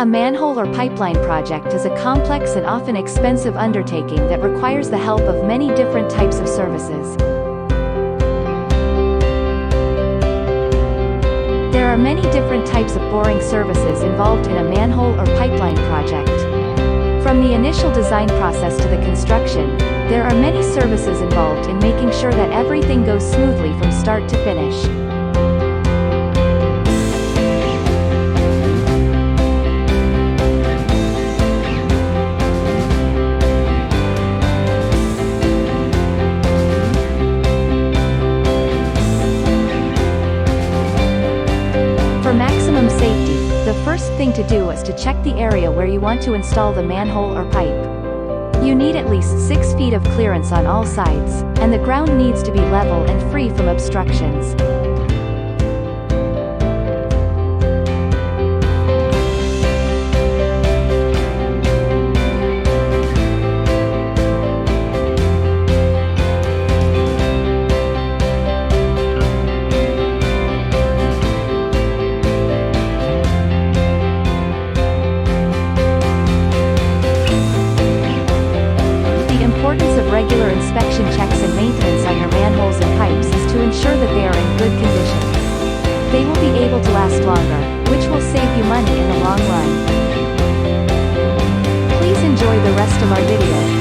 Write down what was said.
A manhole or pipeline project is a complex and often expensive undertaking that requires the help of many different types of services. There are many different types of boring services involved in a manhole or pipeline project. From the initial design process to the construction, there are many services involved in making sure that everything goes smoothly from start to finish. For maximum safety, the first thing to do is to check the area where you want to install the manhole or pipe. You need at least 6 feet of clearance on all sides, and the ground needs to be level and free from obstructions. Regular inspection checks and maintenance on your manholes and pipes is to ensure that they are in good condition. They will be able to last longer, which will save you money in the long run. Please enjoy the rest of our video.